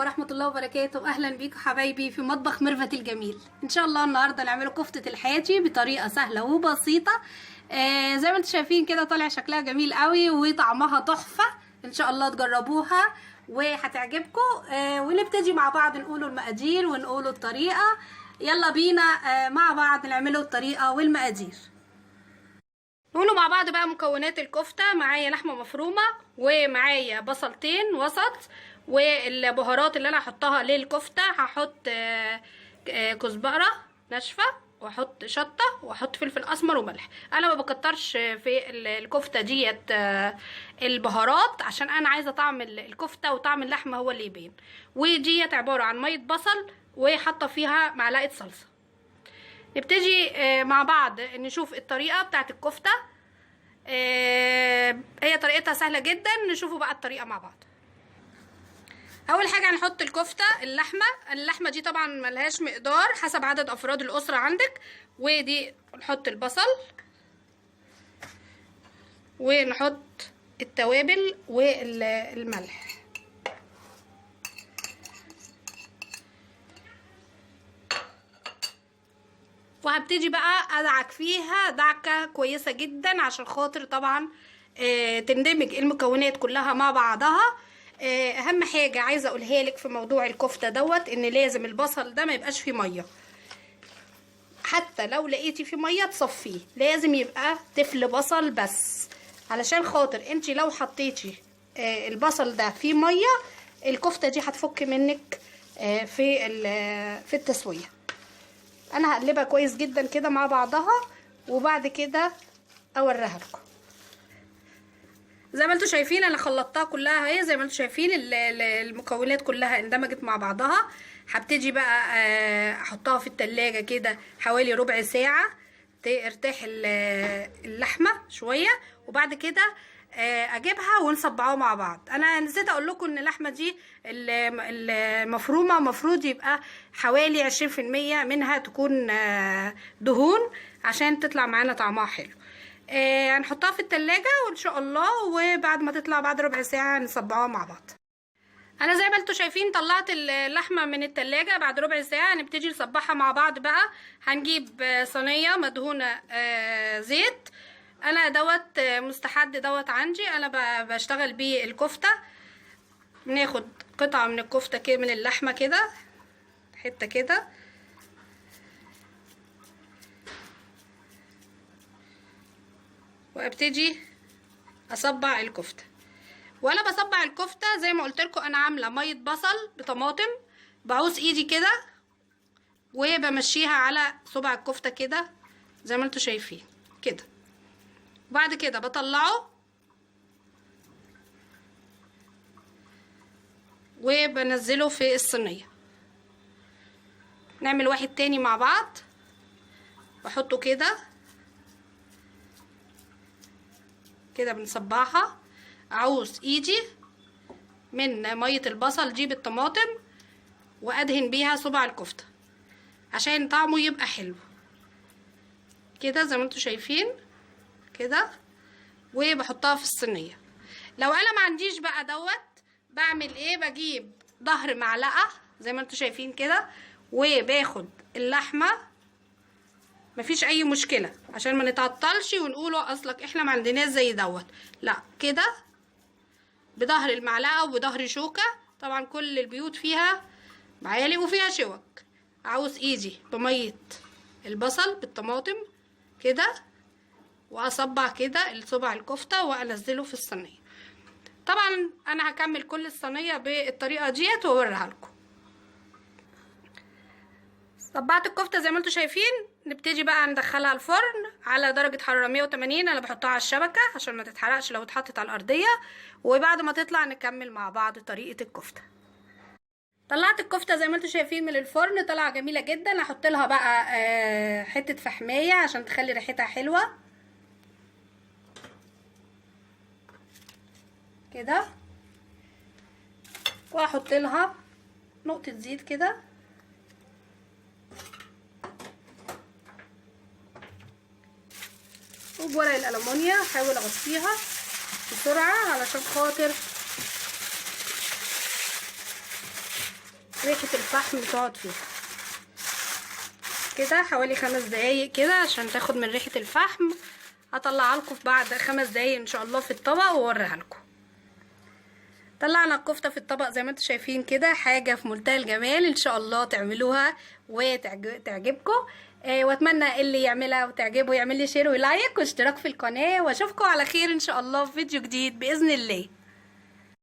ورحمة الله وبركاته. أهلا بيكم حبايبي في مطبخ ميرفت الجميل. إن شاء الله النهاردة نعمله كفتة الحياتي بطريقة سهلة وبسيطة. زي ما انتم شايفين كده طالع شكلها جميل قوي وطعمها تحفة. إن شاء الله تجربوها وهتعجبكم. ونبتدي مع بعض نقولوا المقادير ونقولوا الطريقة. يلا بينا مع بعض نعمله الطريقة والمقادير. نقولوا مع بعض بقى مكونات الكفتة. معايا لحمة مفرومة ومعايا بصلتين وسط، والبهارات اللي انا هحطها للكفتة هحط كزبرة ناشفة، واحط شطة، واحط فلفل اسمر وملح. انا ما بكترش في الكفتة ديت البهارات عشان انا عايزة طعم الكفتة وطعم اللحمة هو اللي يبين. وديت عبارة عن مية بصل وحاطة فيها معلقة صلصة. نبتدي مع بعض نشوف الطريقة بتاعت الكفتة. هي طريقتها سهلة جدا، نشوفوا بقى الطريقة مع بعض. اول حاجة هنحط الكفتة اللحمة دي طبعا ملهاش مقدار، حسب عدد افراد الاسرة عندك. ودي نحط البصل ونحط التوابل والملح. وهبتدي بقى ادعك فيها دعكة كويسة جدا عشان خاطر طبعا تندمج المكونات كلها مع بعضها. اهم حاجة عايزة اقولها لك في موضوع الكفتة دوت ان لازم البصل ده ما يبقاش فيه مية. حتى لو لقيتي فيه مية تصفيه، لازم يبقى تفل بصل بس، علشان خاطر انت لو حطيتي البصل ده فيه مية الكفتة دي هتفك منك في التسوية. انا هقلبها كويس جدا كده مع بعضها وبعد كده اوريها لكم. زي ما انتم شايفين انا خلطتها كلها اهي. زي ما انتم شايفين المكونات كلها اندمجت مع بعضها. هبتدي بقى احطها في التلاجة كده حوالي ربع ساعة ترتاح اللحمة شوية، وبعد كده اجيبها ونصبعوها مع بعض. انا نسيت اقول لكم ان اللحمه دي المفرومه المفروض يبقى حوالي 20% منها تكون دهون عشان تطلع معانا طعمها حلو. هنحطها في التلاجة وان شاء الله، وبعد ما تطلع بعد ربع ساعه نصبعوها مع بعض. انا زي ما انتم شايفين طلعت اللحمه من التلاجة بعد ربع ساعه. نبتدي نصبعها مع بعض بقى. هنجيب صينيه مدهونه زيت. انا دوت مستحد دوت عندي، انا بشتغل بيه الكفته. بناخد قطعه من الكفته كده من اللحمه كده، حته كده، وابتدي اصبع الكفته. وانا بصبع الكفته زي ما قلت لكم انا عامله ميه بصل بطماطم، بعوز ايدي كده وبمشيها على صبع الكفته كده زي ما انتم شايفين كده. وبعد كده بطلعه وبنزله في الصينية. نعمل واحد تاني مع بعض. بحطه كده كده بنصبعها. اعوز ايدي من مية البصل دي بالطماطم وادهن بيها صبع الكفتة عشان طعمه يبقى حلو كده زي ما انتم شايفين كده. وبحطها في الصينيه. لو انا ما عنديش بقى دوت بعمل ايه؟ بجيب ظهر معلقه زي ما انتم شايفين كده وباخد اللحمه. مفيش اي مشكله عشان ما نتعطلش ونقوله اصلك احنا ما عندناش زي دوت. لا، كده بظهر المعلقه وبظهر شوكه. طبعا كل البيوت فيها معالق وفيها شوك. عاوز ايدي بميه البصل بالطماطم كده واصبع كده الصبع الكفته وانزله في الصينيه. طبعا انا هكمل كل الصينيه بالطريقه ديت واوريها لكم. صبعت الكفته زي ما انتم شايفين. نبتدي بقى ندخلها الفرن على درجه حراره 180. انا بحطها على الشبكه عشان ما تتحرقش لو اتحطت على الارضيه. وبعد ما تطلع نكمل مع بعض طريقه الكفته. طلعت الكفته زي ما انتم شايفين من الفرن، طلعه جميله جدا. هحط لها بقى حته فحميه عشان تخلي ريحتها حلوه كده. واحط لها نقطه زيت كده وبورق الالومنيا. احاول اغطيها بسرعه علشان خاطر ريحة الفحم تقعد فيها كده حوالي 5 دقايق كده عشان تاخد من ريحة الفحم. هطلعها لكم بعد 5 دقايق ان شاء الله في الطبق واوريها لكم. طلعنا الكفتة في الطبق زي ما انتم شايفين كده، حاجة في منتهى الجمال. ان شاء الله تعملوها وتعجبكم. واتمنى اللي يعملها وتعجبه يعمل لي شير ولايك واشتراك في القناة، واشوفكم على خير ان شاء الله في فيديو جديد باذن الله.